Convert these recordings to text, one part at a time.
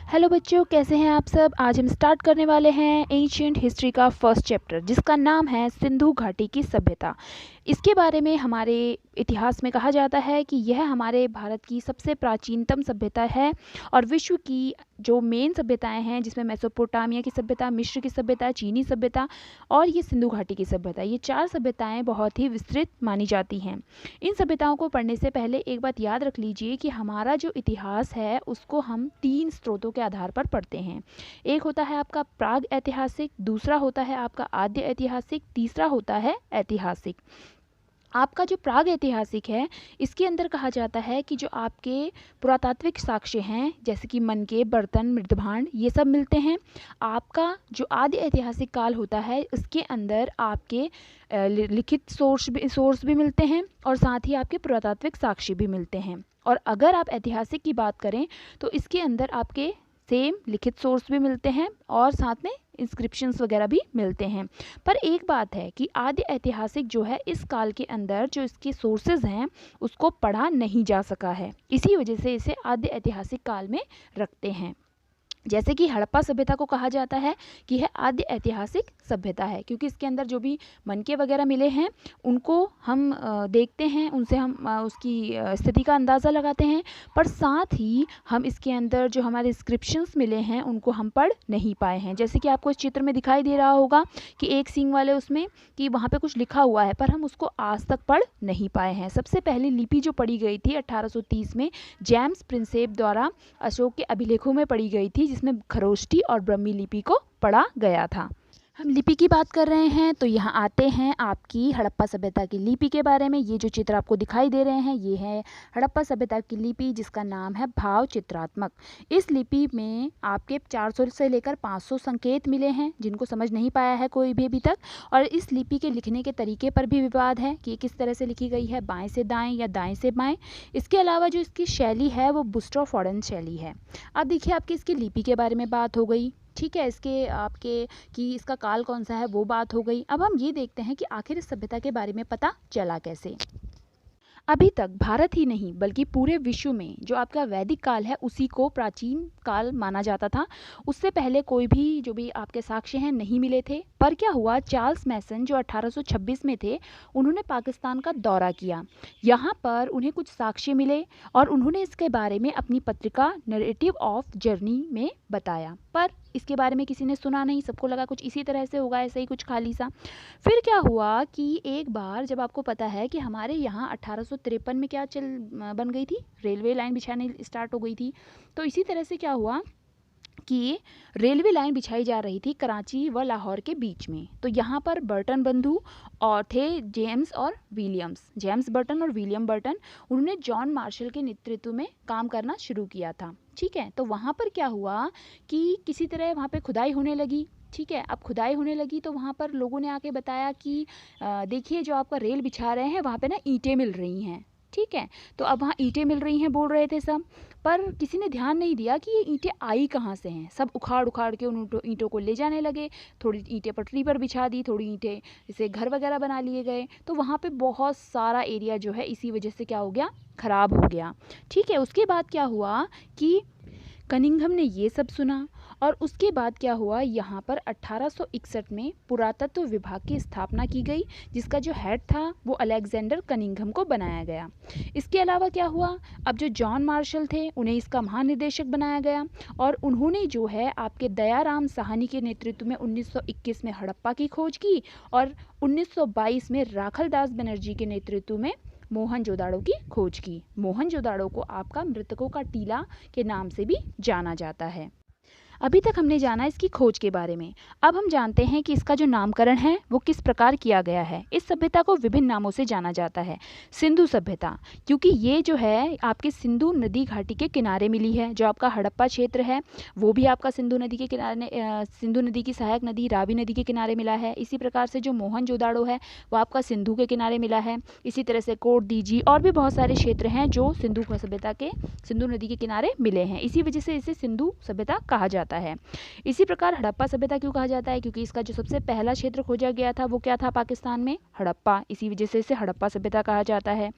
Hello बच्चों, कैसे हैं आप सब। आज हम स्टार्ट करने वाले हैं एंशिएंट हिस्ट्री का फर्स्ट चैप्टर, जिसका नाम है सिंधु घाटी की सभ्यता। इसके बारे में हमारे इतिहास में कहा जाता है कि यह हमारे भारत की सबसे प्राचीनतम सभ्यता है और विश्व की जो मेन सभ्यताएं हैं, जिसमें मेसोपोटामिया की सभ्यता, मिस्र की सभ्यता, चीनी सभ्यता और ये सिंधु घाटी की सभ्यता, ये चार सभ्यताएं बहुत ही विस्तृत मानी जाती हैं। इन सभ्यताओं को पढ़ने से पहले एक बात याद रख लीजिए कि हमारा जो इतिहास है उसको हम तीन स्रोतों के आधार पर पढ़ते हैं। एक होता है आपका प्राग ऐतिहासिक, दूसरा होता है आपका आद्य ऐतिहासिक, तीसरा होता है ऐतिहासिक। आपका जो प्राग ऐतिहासिक है, इसके अंदर कहा जाता है कि जो आपके पुरातात्विक साक्ष्य हैं, जैसे कि मनके, बर्तन, मृदभांड, ये सब मिलते हैं। आपका जो आदि ऐतिहासिक काल होता है, उसके अंदर आपके लिखित सोर्स भी मिलते हैं और साथ ही आपके पुरातात्विक साक्ष्य भी मिलते हैं। और अगर आप ऐतिहासिक की बात करें तो इसके अंदर आपके सेम लिखित सोर्स भी मिलते हैं और साथ में इंस्क्रिप्शंस वगैरह भी मिलते हैं। पर एक बात है कि आदि ऐतिहासिक जो है, इस काल के अंदर जो इसके सोर्सेज हैं उसको पढ़ा नहीं जा सका है, इसी वजह से इसे आदि ऐतिहासिक काल में रखते हैं। जैसे कि हड़प्पा सभ्यता को कहा जाता है कि यह आद्य ऐतिहासिक सभ्यता है, क्योंकि इसके अंदर जो भी मनके वगैरह मिले हैं उनको हम देखते हैं, उनसे हम उसकी स्थिति का अंदाज़ा लगाते हैं, पर साथ ही हम इसके अंदर जो हमारे इंस्क्रिप्शंस मिले हैं उनको हम पढ़ नहीं पाए हैं। जैसे कि आपको इस चित्र में दिखाई दे रहा होगा कि एक सींग वाले उसमें कि वहाँ पे कुछ लिखा हुआ है, पर हम उसको आज तक पढ़ नहीं पाए हैं। सबसे पहली लिपि जो पढ़ी गई थी 1830 में जेम्स प्रिंसेप द्वारा अशोक के अभिलेखों में पढ़ी गई थी, जिसमें खरोष्टी और ब्रह्मी लिपि को पढ़ा गया था। हम लिपि की बात कर रहे हैं तो यहाँ आते हैं आपकी हड़प्पा सभ्यता की लिपि के बारे में। ये जो चित्र आपको दिखाई दे रहे हैं ये है हड़प्पा सभ्यता की लिपि, जिसका नाम है भाव चित्रात्मक। इस लिपि में आपके 400 से लेकर 500 संकेत मिले हैं, जिनको समझ नहीं पाया है कोई भी अभी तक। और इस लिपि के लिखने के तरीके पर भी विवाद है कि किस तरह से लिखी गई है, बाएँ से दाएँ या दाएँ से बाएँ। इसके अलावा जो इसकी शैली है वो बुस्टरफॉर्डन शैली है। अब देखिए, आपकी इसकी लिपि के बारे में बात हो गई, ठीक है, इसके आपके कि इसका काल कौन सा है वो बात हो गई। अब हम ये देखते हैं कि आखिर इस सभ्यता के बारे में पता चला कैसे। अभी तक भारत ही नहीं बल्कि पूरे विश्व में जो आपका वैदिक काल है उसी को प्राचीन काल माना जाता था। उससे पहले कोई भी जो भी आपके साक्ष्य हैं नहीं मिले थे। पर क्या हुआ, चार्ल्स मैसन जो 1826 में थे, उन्होंने पाकिस्तान का दौरा किया। यहाँ पर उन्हें कुछ साक्ष्य मिले और उन्होंने इसके बारे में अपनी पत्रिका नरेटिव ऑफ जर्नी में बताया। पर इसके बारे में किसी ने सुना नहीं, सबको लगा कुछ इसी तरह से होगा, ऐसे ही कुछ खाली सा। फिर क्या हुआ कि एक बार जब आपको पता है कि हमारे यहाँ 1853 में क्या बन गई थी, रेलवे लाइन बिछाने स्टार्ट हो गई थी। तो इसी तरह से क्या हुआ कि रेलवे लाइन बिछाई जा रही थी कराची व लाहौर के बीच में। तो यहाँ पर बर्टन बंधु और थे जेम्स और विलियम्स, जेम्स बर्टन और विलियम बर्टन। उन्होंने जॉन मार्शल के नेतृत्व में काम करना शुरू किया था, ठीक है। तो वहाँ पर क्या हुआ कि किसी तरह वहाँ पे खुदाई होने लगी, ठीक है। अब खुदाई होने लगी तो वहाँ पर लोगों ने आके बताया कि देखिए जो आपका रेल बिछा रहे हैं वहाँ पे ना ईंटें मिल रही हैं, ठीक है। तो अब वहाँ ईंटें मिल रही हैं बोल रहे थे सब, पर किसी ने ध्यान नहीं दिया कि ये ईंटें आई कहाँ से हैं। सब उखाड़ उखाड़ के उन ईंटों को ले जाने लगे। थोड़ी ईंटें पटरी पर बिछा दी, थोड़ी ईंटें जैसे घर वगैरह बना लिए गए। तो वहाँ पे बहुत सारा एरिया जो है इसी वजह से क्या हो गया, ख़राब हो गया, ठीक है। उसके बाद क्या हुआ कि कनिंघम ने ये सब सुना और उसके बाद क्या हुआ, यहाँ पर 1861 में पुरातत्व विभाग की स्थापना की गई, जिसका जो हेड था वो अलेक्जेंडर कनिंघम को बनाया गया। इसके अलावा क्या हुआ, अब जो जॉन मार्शल थे उन्हें इसका महानिदेशक बनाया गया और उन्होंने जो है आपके दयाराम साहनी के नेतृत्व में 1921 में हड़प्पा की खोज की और 1922 में राखलदास बनर्जी के नेतृत्व में मोहनजोदाड़ो की खोज की। मोहनजोदाड़ो को आपका मृतकों का टीला के नाम से भी जाना जाता है। अभी तक हमने जाना इसकी खोज के बारे में। अब हम जानते हैं कि इसका जो नामकरण है वो किस प्रकार किया गया है। इस सभ्यता को विभिन्न नामों से जाना जाता है। सिंधु सभ्यता, क्योंकि ये जो है आपके सिंधु नदी घाटी के किनारे मिली है। जो आपका हड़प्पा क्षेत्र है वो भी आपका सिंधु नदी के किनारे, सिंधु नदी की सहायक नदी रावी नदी के किनारे मिला है। इसी प्रकार से जो मोहनजोदाड़ो है वो आपका सिंधु के किनारे मिला है। इसी तरह से कोट दीजी और भी बहुत सारे क्षेत्र हैं जो सिंधु सभ्यता के, सिंधु नदी के किनारे मिले हैं। इसी वजह से इसे सिंधु सभ्यता कहा जाता है। जाता है। इसी प्रकार हड़प्पा सभ्यता क्यों कहा जाता है, क्योंकि इसका जो सबसे पहला क्षेत्र खोजा गया था वो क्या था पाकिस्तान में, हड़प्पा, इसी वजह से इसे हड़प्पा सभ्यता कहा जाता है।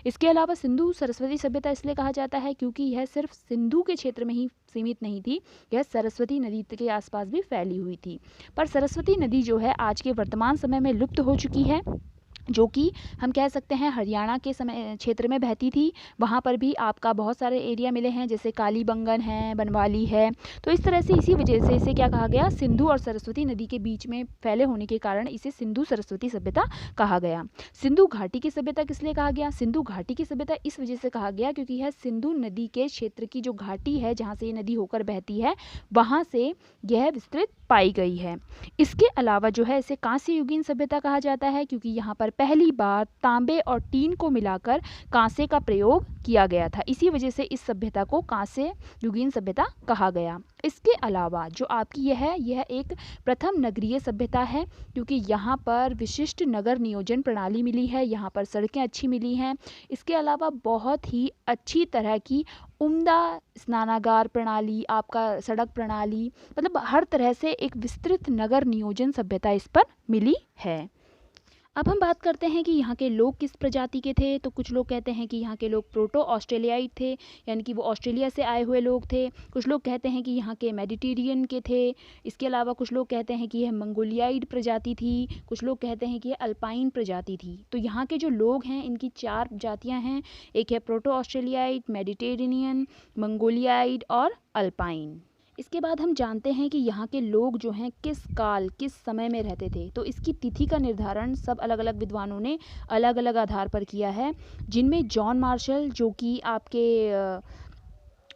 इसके अलावा सिंधु सरस्वती सभ्यता इसलिए कहा जाता है क्योंकि यह सिर्फ सिंधु के क्षेत्र में ही सीमित नहीं थी, यह सरस्वती नदी के आसपास भी फैली हुई थी। पर सरस्वती नदी जो है आज के वर्तमान समय में लुप्त हो चुकी है, जो कि हम कह सकते हैं हरियाणा के समय क्षेत्र में बहती थी। वहाँ पर भी आपका बहुत सारे एरिया मिले हैं, जैसे कालीबंगन है, बनवाली है। तो इस तरह से इसी वजह से इसे क्या कहा गया, सिंधु और सरस्वती नदी के बीच में फैले होने के कारण इसे सिंधु सरस्वती सभ्यता कहा गया। सिंधु घाटी की सभ्यता किस लिए कहा गया, सिंधु घाटी की सभ्यता इस वजह से कहा गया क्योंकि यह सिंधु नदी के क्षेत्र की जो घाटी है, जहाँ से ये नदी होकर बहती है, वहाँ से यह विस्तृत पाई गई है। इसके अलावा जो है इसे कांस्य युगीन सभ्यता कहा जाता है क्योंकि यहाँ पर पहली बार तांबे और टीन को मिलाकर कांसे का प्रयोग किया गया था। इसी वजह से इस सभ्यता को कांस्य युगीन सभ्यता कहा गया। इसके अलावा जो आपकी यह एक प्रथम नगरीय सभ्यता है क्योंकि यहाँ पर विशिष्ट नगर नियोजन प्रणाली मिली है, यहाँ पर सड़कें अच्छी मिली हैं। इसके अलावा बहुत ही अच्छी तरह की उम्दा स्नानागार प्रणाली, आपका सड़क प्रणाली, मतलब हर तरह से एक विस्तृत नगर नियोजन सभ्यता इस पर मिली है। अब हम बात करते हैं कि यहाँ के लोग किस प्रजाति के थे। तो कुछ लोग कहते हैं कि यहाँ के लोग प्रोटो ऑस्ट्रेलियाइट थे, यानी कि वो ऑस्ट्रेलिया से आए हुए लोग थे। कुछ लोग कहते हैं कि यहाँ के मेडिटेरियन के थे। इसके अलावा कुछ लोग कहते हैं कि यह मंगोलियाइड प्रजाति थी। कुछ लोग कहते हैं कि यह अल्पाइन प्रजाति थी। तो यहाँ के जो लोग हैं इनकी 4 जातियाँ हैं, एक है प्रोटो ऑस्ट्रेलियाइट, मेडिटेरेनियन, मंगोलियाइड और अल्पाइन। इसके बाद हम जानते हैं कि यहाँ के लोग जो हैं किस काल किस समय में रहते थे। तो इसकी तिथि का निर्धारण सब अलग अलग विद्वानों ने अलग अलग आधार पर किया है, जिनमें जॉन मार्शल, जो कि आपके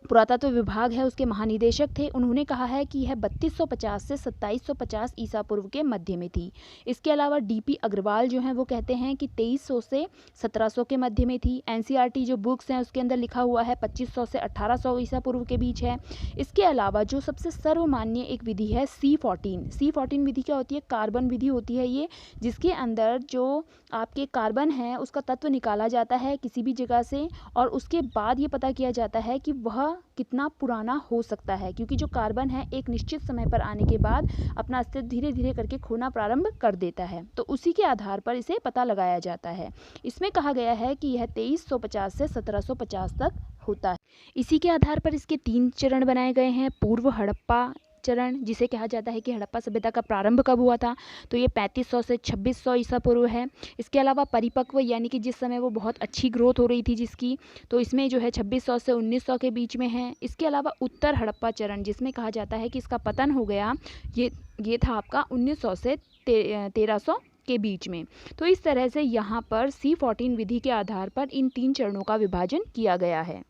पुरातत्व विभाग है उसके महानिदेशक थे, उन्होंने कहा है कि यह 3250 से 2750 ईसा पूर्व के मध्य में थी। इसके अलावा डीपी अग्रवाल जो हैं वो कहते हैं कि 2300 से 1700 के मध्य में थी। एनसीईआरटी जो बुक्स हैं उसके अंदर लिखा हुआ है 2500 से 1800 ईसा पूर्व के बीच है। इसके अलावा जो सबसे सर्वमान्य एक विधि है C14 विधि क्या होती है, कार्बन विधि होती है ये, जिसके अंदर जो आपके कार्बन है उसका तत्व निकाला जाता है किसी भी जगह से, और उसके बाद ये पता किया जाता है कि वह कितना पुराना हो सकता है, क्योंकि जो कार्बन है एक निश्चित समय पर आने के बाद अपना अस्तित्व धीरे धीरे करके खोना प्रारंभ कर देता है। तो उसी के आधार पर इसे पता लगाया जाता है। इसमें कहा गया है कि यह 2350 से 1750 तक होता है। इसी के आधार पर इसके 3 चरण बनाए गए हैं। पूर्व हड़प्पा चरण, जिसे कहा जाता है कि हड़प्पा सभ्यता का प्रारंभ कब हुआ था, तो ये 3500 से 2600 ईसा पूर्व है। इसके अलावा परिपक्व, यानी कि जिस समय वो बहुत अच्छी ग्रोथ हो रही थी जिसकी, तो इसमें जो है 2600 से 1900 के बीच में है। इसके अलावा उत्तर हड़प्पा चरण, जिसमें कहा जाता है कि इसका पतन हो गया, ये था आपका 1900 से 1300 के बीच में। तो इस तरह से यहाँ पर C14 विधि के आधार पर इन 3 चरणों का विभाजन किया गया है।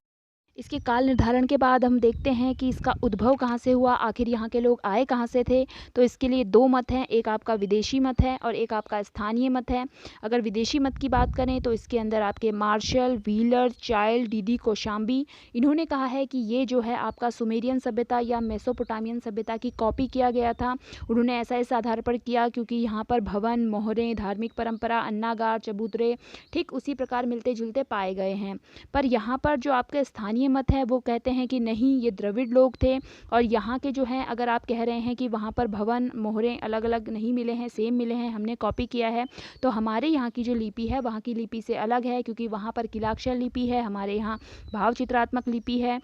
इसके काल निर्धारण के बाद हम देखते हैं कि इसका उद्भव कहाँ से हुआ, आखिर यहाँ के लोग आए कहाँ से थे। तो इसके लिए 2 मत हैं, एक आपका विदेशी मत है और एक आपका स्थानीय मत है। अगर विदेशी मत की बात करें तो इसके अंदर आपके Marshall, Wheeler, Childe, DD Kosambi, इन्होंने कहा है कि ये जो है आपका सुमेरियन सभ्यता या मेसोपोटामियन सभ्यता की कॉपी किया गया था। उन्होंने ऐसा इस आधार पर किया क्योंकि यहाँ पर भवन, मोहरें, धार्मिक परंपरा, अन्नागार, चबूतरे ठीक उसी प्रकार मिलते जुलते पाए गए हैं। पर यहाँ पर जो आपके स्थानीय मत है वो कहते हैं कि नहीं, ये द्रविड़ लोग थे। और यहाँ के जो हैं, अगर आप कह रहे हैं कि वहाँ पर भवन, मोहरें अलग अलग नहीं मिले हैं, सेम मिले हैं, हमने कॉपी किया है, तो हमारे यहाँ की जो लिपि है वहाँ की लिपि से अलग है, क्योंकि वहाँ पर किलाक्षर लिपि है, हमारे यहाँ भाव चित्रात्मक लिपि है।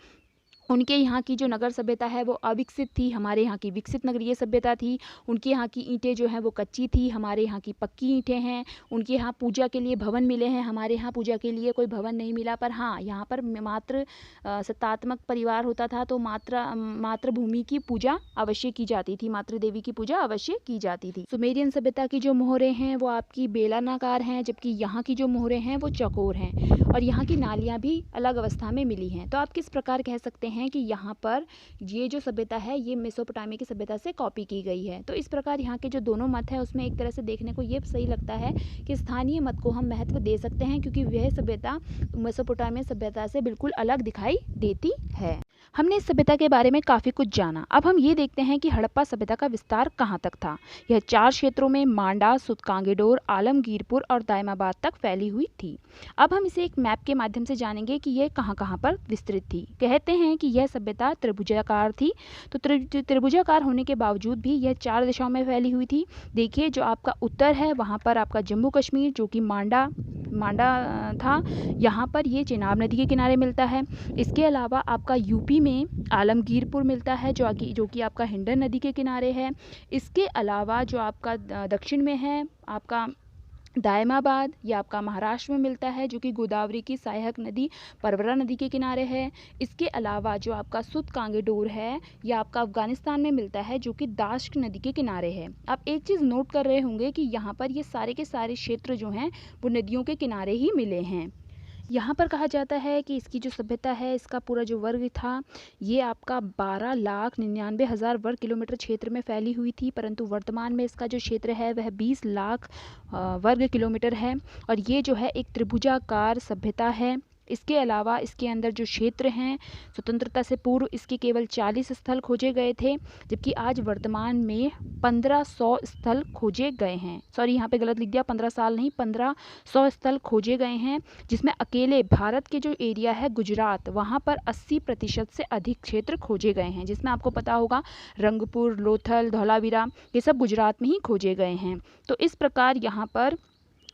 उनके यहाँ की जो नगर सभ्यता है वो अविकसित थी, हमारे यहाँ की विकसित नगरीय सभ्यता थी। उनके यहाँ की ईंटें जो हैं वो कच्ची थी, हमारे यहाँ की पक्की ईंटें हैं। उनके यहाँ पूजा के लिए भवन मिले हैं, हमारे यहाँ पूजा के लिए कोई भवन नहीं मिला। पर हाँ, यहाँ पर मात्र सत्तात्मक परिवार होता था, तो मातृभूमि की पूजा अवश्य की जाती थी, मातृ देवी की पूजा अवश्य की जाती थी। सुमेरियन सभ्यता की जो मोहरें हैं वो आपकी बेलनाकार हैं, जबकि यहाँ की जो मोहरें हैं वो चौकोर हैं, और यहाँ की नालियाँ भी अलग अवस्था में मिली हैं। तो आप किस प्रकार कह सकते हैं कि यहाँ पर ये जो सभ्यता है ये मेसोपोटामिया की सभ्यता से कॉपी की गई है। तो इस प्रकार यहाँ के जो दोनों मत है उसमें एक तरह से देखने को ये सही लगता है कि स्थानीय मत को हम महत्व दे सकते हैं, क्योंकि वह सभ्यता मेसोपोटामिया सभ्यता से बिल्कुल अलग दिखाई देती है। हमने इस सभ्यता के बारे में काफ़ी कुछ जाना। अब हम ये देखते हैं कि हड़प्पा सभ्यता का विस्तार कहाँ तक था। यह 4 क्षेत्रों में मांडा, सुतकांगेडोर, आलमगीरपुर और दायमाबाद तक फैली हुई थी। अब हम इसे एक मैप के माध्यम से जानेंगे कि यह कहाँ-कहाँ पर विस्तृत थी। कहते हैं कि यह सभ्यता त्रिभुजाकार थी, तो त्रिभुजाकार होने के बावजूद भी यह 4 दिशाओं में फैली हुई थी। देखिए, जो आपका उत्तर है वहाँ पर आपका जम्मू कश्मीर, जो कि मांडा मांडा था, यहाँ पर ये चेनाब नदी के किनारे मिलता है। इसके अलावा आपका यूपी में आलमगीरपुर मिलता है, जो कि आपका हिंडन नदी के किनारे है। इसके अलावा जो आपका दक्षिण में है आपका दायमाबाद, ये आपका महाराष्ट्र में मिलता है, जो कि गोदावरी की सहायक नदी परवरा नदी के किनारे है। इसके अलावा जो आपका सुत कांगेडोर है, यह आपका अफगानिस्तान में मिलता है, जो कि दाश्क नदी के किनारे है। आप एक चीज़ नोट कर रहे होंगे कि यहाँ पर ये सारे के सारे क्षेत्र जो हैं वो नदियों के किनारे ही मिले हैं। यहाँ पर कहा जाता है कि इसकी जो सभ्यता है, इसका पूरा जो वर्ग था, ये आपका 12,99,000 वर्ग किलोमीटर क्षेत्र में फैली हुई थी, परंतु वर्तमान में इसका जो क्षेत्र है वह 20 लाख वर्ग किलोमीटर है। और ये जो है एक त्रिभुजाकार सभ्यता है। इसके अलावा इसके अंदर जो क्षेत्र हैं, स्वतंत्रता से पूर्व इसके केवल 40 स्थल खोजे गए थे, जबकि आज वर्तमान में 1500 स्थल खोजे गए हैं। सॉरी, यहाँ पे गलत लिख दिया, 15 साल नहीं, 1500 स्थल खोजे गए हैं, जिसमें अकेले भारत के जो एरिया है गुजरात, वहाँ पर 80% से अधिक क्षेत्र खोजे गए हैं, जिसमें आपको पता होगा रंगपुर, लोथल, धौलावीरा, ये सब गुजरात में ही खोजे गए हैं। तो इस प्रकार यहाँ पर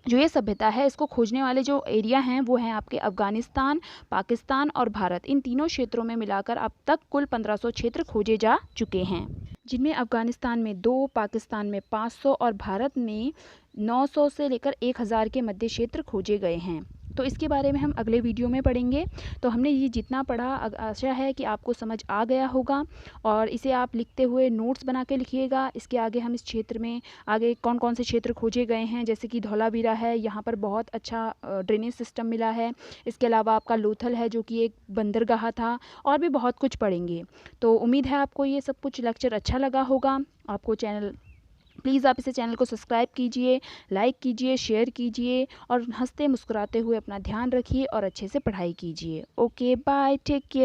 जो ये सभ्यता है, इसको खोजने वाले जो एरिया हैं वो हैं आपके अफगानिस्तान, पाकिस्तान और भारत। इन तीनों क्षेत्रों में मिलाकर अब तक कुल 1500 क्षेत्र खोजे जा चुके हैं, जिनमें अफगानिस्तान में 2, पाकिस्तान में 500 और भारत में 900 से लेकर 1000 के मध्य क्षेत्र खोजे गए हैं। तो इसके बारे में हम अगले वीडियो में पढ़ेंगे। तो हमने ये जितना पढ़ा, आशा है कि आपको समझ आ गया होगा, और इसे आप लिखते हुए नोट्स बना के लिखिएगा। इसके आगे हम इस क्षेत्र में आगे कौन कौन से क्षेत्र खोजे गए हैं, जैसे कि धौलावीरा है, यहाँ पर बहुत अच्छा ड्रेनेज सिस्टम मिला है। इसके अलावा आपका लोथल है, जो कि एक बंदरगाह था, और भी बहुत कुछ पढ़ेंगे। तो उम्मीद है आपको ये सब कुछ लेक्चर अच्छा लगा होगा। आपको प्लीज़ आप इसे चैनल को सब्सक्राइब कीजिए, लाइक कीजिए, शेयर कीजिए, और हंसते मुस्कुराते हुए अपना ध्यान रखिए और अच्छे से पढ़ाई कीजिए। Okay, bye, take care.